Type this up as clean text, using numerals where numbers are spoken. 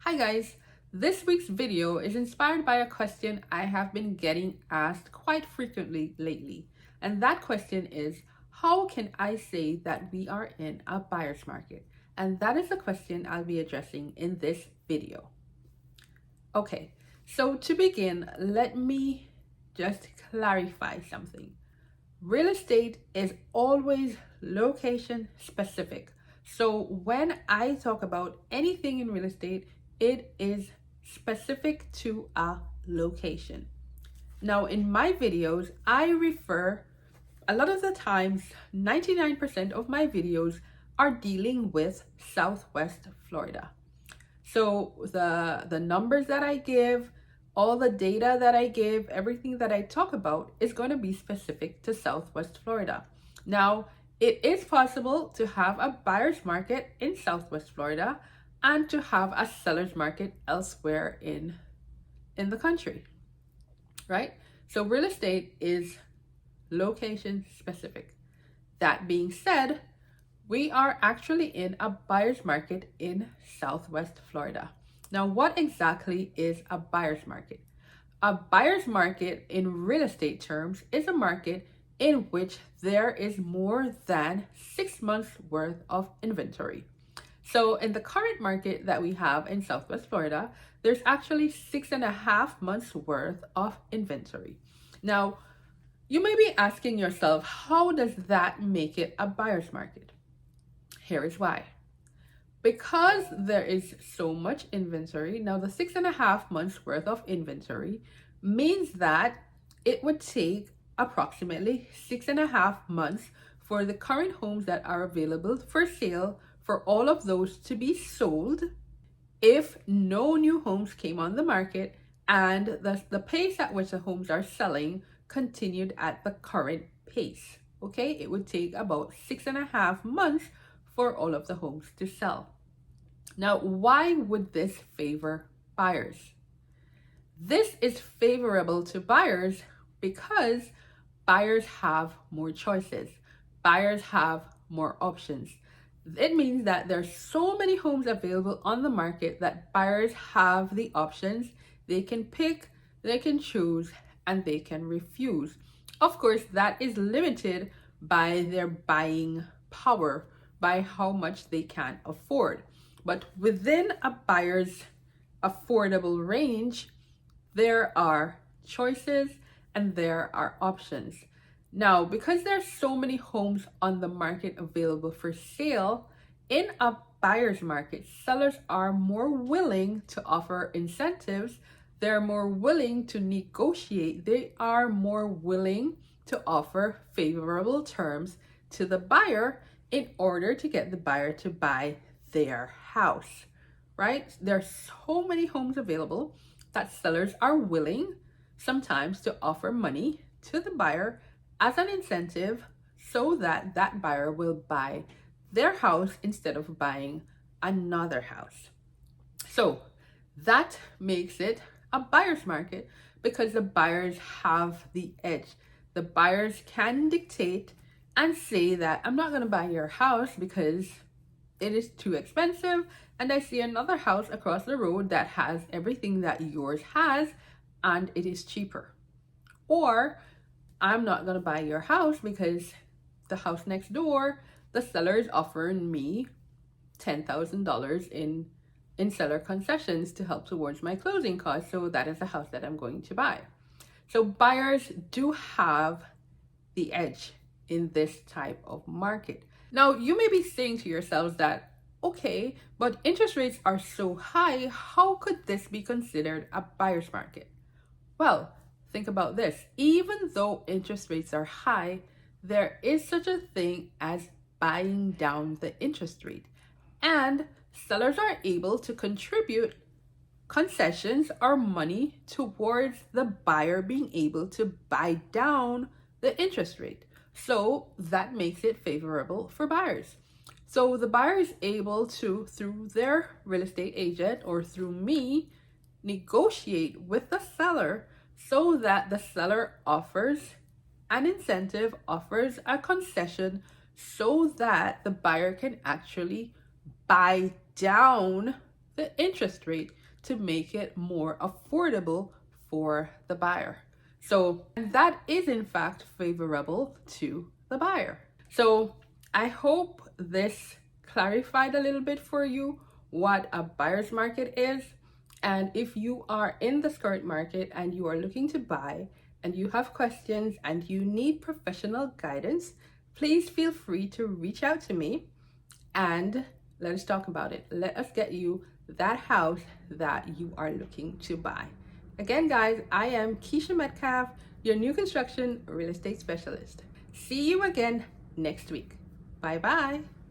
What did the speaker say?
Hi guys, this week's video is inspired by a question I have been getting asked quite frequently lately. And that question is, how can I say that we are in a buyer's market? And that is the question I'll be addressing in this video. Okay, so to begin, let me just clarify something. Real estate is always location specific. So when I talk about anything in real estate, it is specific to a location. Now, in my videos, I refer a lot of the times, 99% of my videos are dealing with Southwest Florida. So the numbers that I give, all the data that I give, everything that I talk about is going to be specific to Southwest Florida. Now, it is possible to have a buyer's market in Southwest Florida and to have a seller's market elsewhere in the country, right? So real estate is location specific. That being said, we are actually in a buyer's market in Southwest Florida. Now, what exactly is a buyer's market? A buyer's market in real estate terms is a market in which there is more than 6 months worth of inventory. So in the current market that we have in Southwest Florida, there's actually 6.5 months worth of inventory. Now, you may be asking yourself, how does that make it a buyer's market? Here is why. Because there is so much inventory, now the 6.5 months worth of inventory means that it would take approximately 6.5 months for the current homes that are available for sale for all of those to be sold if no new homes came on the market and the pace at which the homes are selling continued at the current pace. Okay, it would take about 6.5 months for all of the homes to sell. Now, why would this favor buyers? This is favorable to buyers because buyers have more choices. Buyers have more options. It means that there's so many homes available on the market that buyers have the options. They can pick, they can choose, and they can refuse. Of course, that is limited by their buying power, by how much they can afford. But within a buyer's affordable range, there are choices and there are options. Now, because there's so many homes on the market available for sale, in a buyer's market, sellers are more willing to offer incentives. They're more willing to negotiate. They are more willing to offer favorable terms to the buyer in order to get the buyer to buy their house, right? There's so many homes available that sellers are willing sometimes to offer money to the buyer as an incentive so that that buyer will buy their house instead of buying another house. So that makes it a buyer's market because the buyers have the edge. The buyers can dictate and say that I'm not going to buy your house because it is too expensive and I see another house across the road that has everything that yours has and it is cheaper. Or I'm not going to buy your house because the house next door, the seller is offering me $10,000 in seller concessions to help towards my closing costs. So that is the house that I'm going to buy. So buyers do have the edge in this type of market. Now, you may be saying to yourselves that, okay, but interest rates are so high, how could this be considered a buyer's market? Well, think about this. Even though interest rates are high, there is such a thing as buying down the interest rate. And sellers are able to contribute concessions or money towards the buyer being able to buy down the interest rate. So that makes it favorable for buyers. So the buyer is able to, through their real estate agent or through me, negotiate with the seller so that the seller offers an incentive, offers a concession so that the buyer can actually buy down the interest rate to make it more affordable for the buyer. So that is in fact favorable to the buyer. So I hope this clarified a little bit for you what a buyer's market is. And if you are in the current market and you are looking to buy and you have questions and you need professional guidance, please feel free to reach out to me and let us talk about it. Let us get you that house that you are looking to buy. Again, guys, I am Keesha Metcalfe, your new construction real estate specialist. See you again next week. Bye-bye.